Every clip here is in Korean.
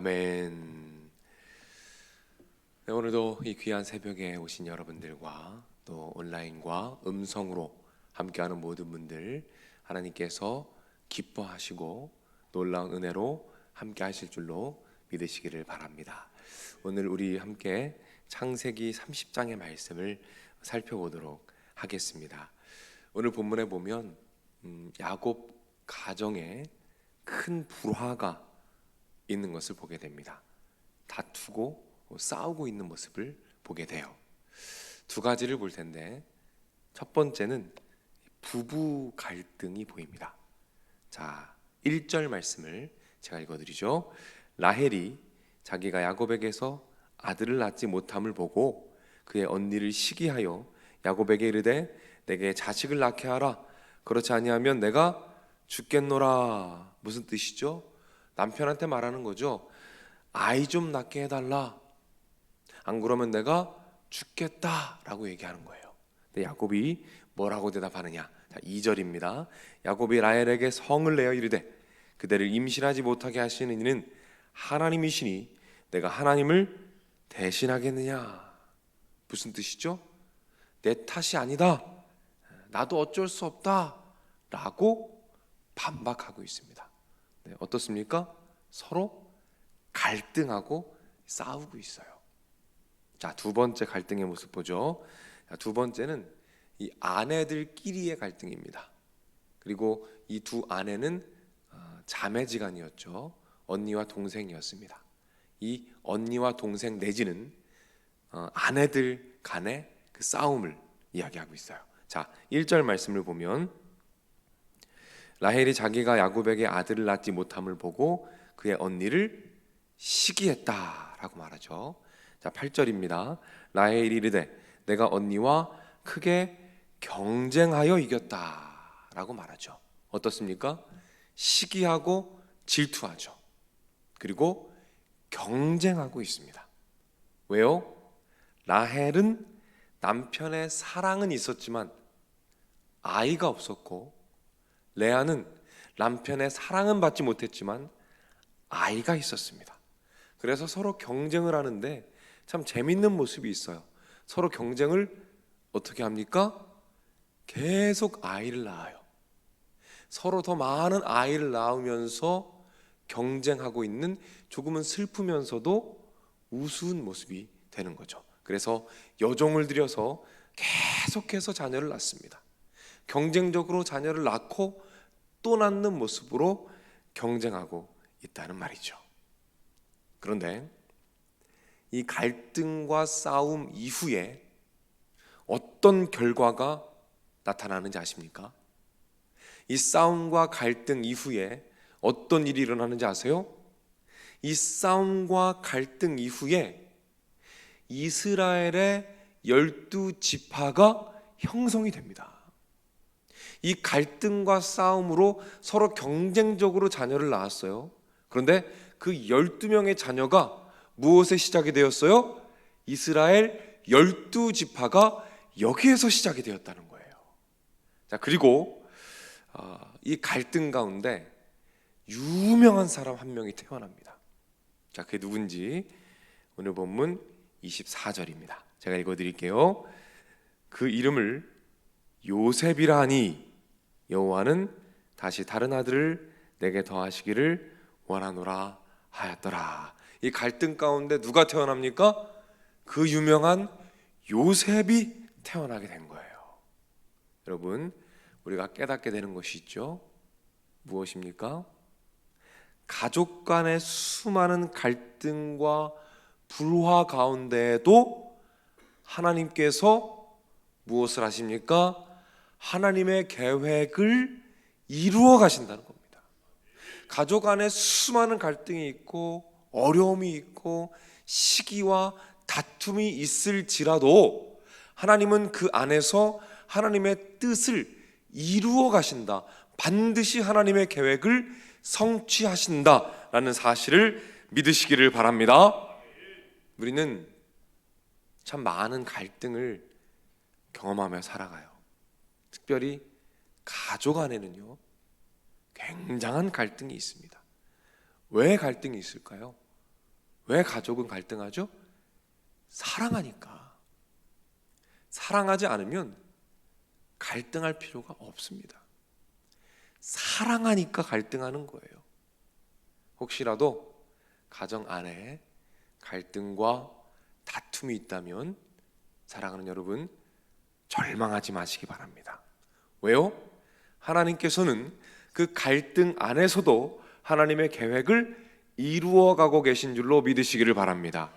아멘. 네, 오늘도 이 귀한 새벽에 오신 여러분들과 또 온라인과 음성으로 함께하는 모든 분들 하나님께서 기뻐하시고 놀라운 은혜로 함께하실 줄로 믿으시기를 바랍니다. 오늘 우리 함께 창세기 30장의 말씀을 살펴보도록 하겠습니다. 오늘 본문에 보면 야곱 가정에 큰 불화가 있는 것을 보게 됩니다. 다투고 싸우고 있는 모습을 보게 돼요. 두 가지를 볼 텐데 첫 번째는 부부 갈등이 보입니다. 자, 1절 말씀을 제가 읽어드리죠. 라헬이 자기가 야곱에게서 아들을 낳지 못함을 보고 그의 언니를 시기하여 야곱에게 이르되 내게 자식을 낳게 하라. 그렇지 아니하면 내가 죽겠노라. 무슨 뜻이죠? 남편한테 말하는 거죠. 아이 좀 낳게 해달라. 안 그러면 내가 죽겠다라고 얘기하는 거예요. 근데 야곱이 뭐라고 대답하느냐? 자, 2절입니다. 야곱이 라헬에게 성을 내어 이르되 그대를 임신하지 못하게 하시는 이는 하나님이시니 내가 하나님을 대신하겠느냐? 무슨 뜻이죠? 내 탓이 아니다. 나도 어쩔 수 없다. 라고 반박하고 있습니다. 네, 어떻습니까? 서로 갈등하고 싸우고 있어요. 자, 두 번째 갈등의 모습 보죠. 자, 두 번째는 이 아내들끼리의 갈등입니다. 그리고 이 두 아내는 자매지간이었죠. 언니와 동생이었습니다. 이 언니와 동생 내지는 아내들 간의 그 싸움을 이야기하고 있어요. 자, 1절 말씀을 보면 라헬이 자기가 야곱에게 아들을 낳지 못함을 보고 그의 언니를 시기했다라고 말하죠. 자, 8절입니다. 라헬이 이르되 내가 언니와 크게 경쟁하여 이겼다라고 말하죠. 어떻습니까? 시기하고 질투하죠. 그리고 경쟁하고 있습니다. 왜요? 라헬은 남편의 사랑은 있었지만 아이가 없었고 레아는 남편의 사랑은 받지 못했지만 아이가 있었습니다. 그래서 서로 경쟁을 하는데 참 재밌는 모습이 있어요. 서로 경쟁을 어떻게 합니까? 계속 아이를 낳아요. 서로 더 많은 아이를 낳으면서 경쟁하고 있는 조금은 슬프면서도 우스운 모습이 되는 거죠. 그래서 여종을 들여서 계속해서 자녀를 낳습니다. 경쟁적으로 자녀를 낳고 또 낳는 모습으로 경쟁하고 있다는 말이죠. 그런데 이 갈등과 싸움 이후에 어떤 결과가 나타나는지 아십니까? 이 싸움과 갈등 이후에 어떤 일이 일어나는지 아세요? 이 싸움과 갈등 이후에 이스라엘의 12지파가 형성이 됩니다. 이 갈등과 싸움으로 서로 경쟁적으로 자녀를 낳았어요. 그런데 그 12명의 자녀가 무엇에 시작이 되었어요? 이스라엘 12지파가 여기에서 시작이 되었다는 거예요. 자, 그리고 이 갈등 가운데 유명한 사람 한 명이 태어납니다. 자, 그게 누군지 오늘 본문 24절입니다. 제가 읽어드릴게요. 그 이름을 요셉이라 하니 여호와는 다시 다른 아들을 내게 더하시기를 원하노라 하였더라. 이 갈등 가운데 누가 태어납니까? 그 유명한 요셉이 태어나게 된 거예요. 여러분, 우리가 깨닫게 되는 것이 있죠. 무엇입니까? 가족 간의 수많은 갈등과 불화 가운데에도 하나님께서 무엇을 하십니까? 하나님의 계획을 이루어 가신다는 겁니다. 가족 안에 수많은 갈등이 있고 어려움이 있고 시기와 다툼이 있을지라도 하나님은 그 안에서 하나님의 뜻을 이루어 가신다. 반드시 하나님의 계획을 성취하신다라는 사실을 믿으시기를 바랍니다. 우리는 참 많은 갈등을 경험하며 살아가요. 특별히 가족 안에는요, 굉장한 갈등이 있습니다. 왜 갈등이 있을까요? 왜 가족은 갈등하죠? 사랑하니까. 사랑하지 않으면 갈등할 필요가 없습니다. 사랑하니까 갈등하는 거예요. 혹시라도 가정 안에 갈등과 다툼이 있다면 사랑하는 여러분, 절망하지 마시기 바랍니다. 왜요? 하나님께서는 그 갈등 안에서도 하나님의 계획을 이루어가고 계신 줄로 믿으시기를 바랍니다.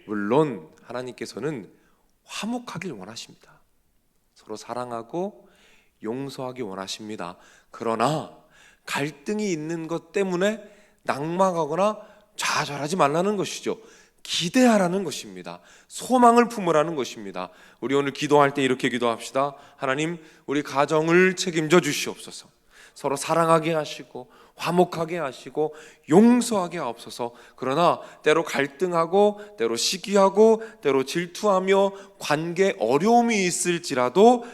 물론 하나님께서는 화목하길 원하십니다. 서로 사랑하고 용서하기 원하십니다. 그러나 갈등이 있는 것 때문에 낙망하거나 좌절하지 말라는 것이죠. 기대하라는 것입니다. 소망을 품으라는 것입니다. 우리 오늘 기도할 때 이렇게 기도합시다. 하나님, 우리 가정을 책임져 주시옵소서. 서로 사랑하게 하시고 화목하게 하시고 용서하게 하옵소서. 그러나 때로 갈등하고 때로 시기하고 때로 질투하며 관계 어려움이 있을지라도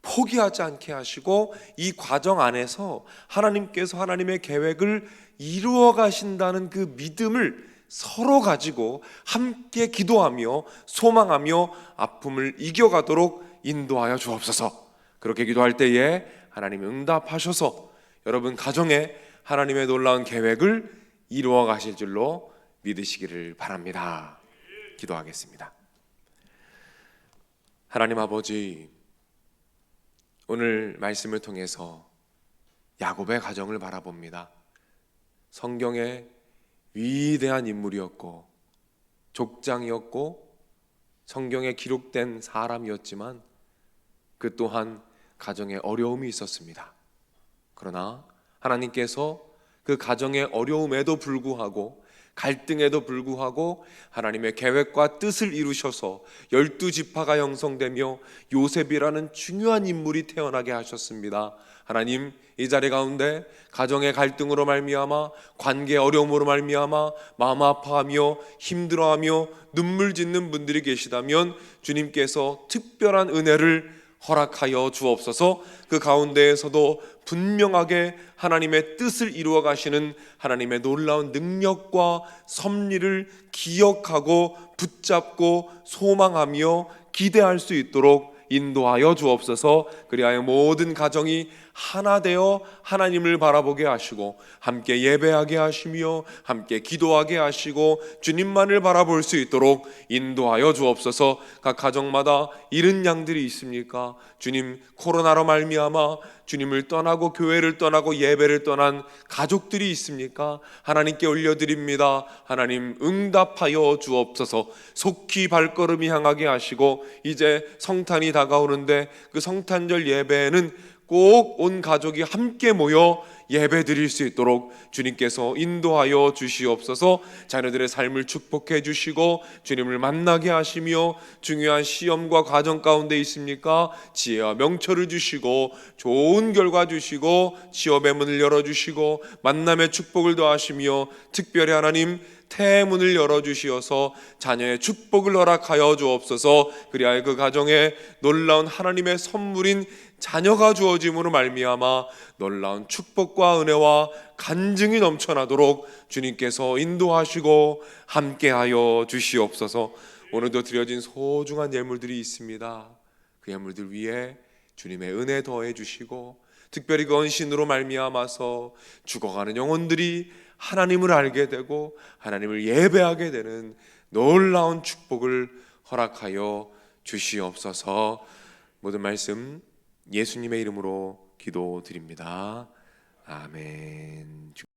포기하지 않게 하시고 이 과정 안에서 하나님께서 하나님의 계획을 이루어 가신다는 그 믿음을 서로 가지고 함께 기도하며 소망하며 아픔을 이겨가도록 인도하여 주옵소서. 그렇게 기도할 때에 하나님이 응답하셔서 여러분 가정에 하나님의 놀라운 계획을 이루어 가실 줄로 믿으시기를 바랍니다. 기도하겠습니다. 하나님 아버지, 오늘 말씀을 통해서 야곱의 가정을 바라봅니다. 성경에 위대한 인물이었고 족장이었고 성경에 기록된 사람이었지만 그 또한 가정에 어려움이 있었습니다. 그러나 하나님께서 그 가정의 어려움에도 불구하고 갈등에도 불구하고 하나님의 계획과 뜻을 이루셔서 12지파가 형성되며 요셉이라는 중요한 인물이 태어나게 하셨습니다. 하나님, 이 자리 가운데 가정의 갈등으로 말미암아 관계 어려움으로 말미암아 마음 아파하며 힘들어하며 눈물 짓는 분들이 계시다면 주님께서 특별한 은혜를 허락하여 주옵소서. 그 가운데에서도 분명하게 하나님의 뜻을 이루어 가시는 하나님의 놀라운 능력과 섭리를 기억하고 붙잡고 소망하며 기대할 수 있도록 인도하여 주옵소서. 그리하여 모든 가정이 하나 되어 하나님을 바라보게 하시고 함께 예배하게 하시며 함께 기도하게 하시고 주님만을 바라볼 수 있도록 인도하여 주옵소서. 각 가정마다 잃은 양들이 있습니까? 주님, 코로나로 말미암아 주님을 떠나고 교회를 떠나고 예배를 떠난 가족들이 있습니까? 하나님께 올려드립니다. 하나님, 응답하여 주옵소서. 속히 발걸음이 향하게 하시고 이제 성탄이 다가오는데 그 성탄절 예배에는 꼭 온 가족이 함께 모여 예배 드릴 수 있도록 주님께서 인도하여 주시옵소서. 자녀들의 삶을 축복해 주시고 주님을 만나게 하시며 중요한 시험과 과정 가운데 있습니까? 지혜와 명철을 주시고 좋은 결과 주시고 취업의 문을 열어주시고 만남의 축복을 더하시며 특별히 하나님 태문을 열어주시어서 자녀의 축복을 허락하여 주옵소서. 그리하여 그 가정에 놀라운 하나님의 선물인 자녀가 주어짐으로 말미암아 놀라운 축복과 은혜와 간증이 넘쳐나도록 주님께서 인도하시고 함께하여 주시옵소서. 오늘도 드려진 소중한 예물들이 있습니다. 그 예물들 위에 주님의 은혜 더해 주시고 특별히 그 언신으로 말미암아서 죽어가는 영혼들이 하나님을 알게 되고 하나님을 예배하게 되는 놀라운 축복을 허락하여 주시옵소서. 모든 말씀 예수님의 이름으로 기도드립니다. 아멘.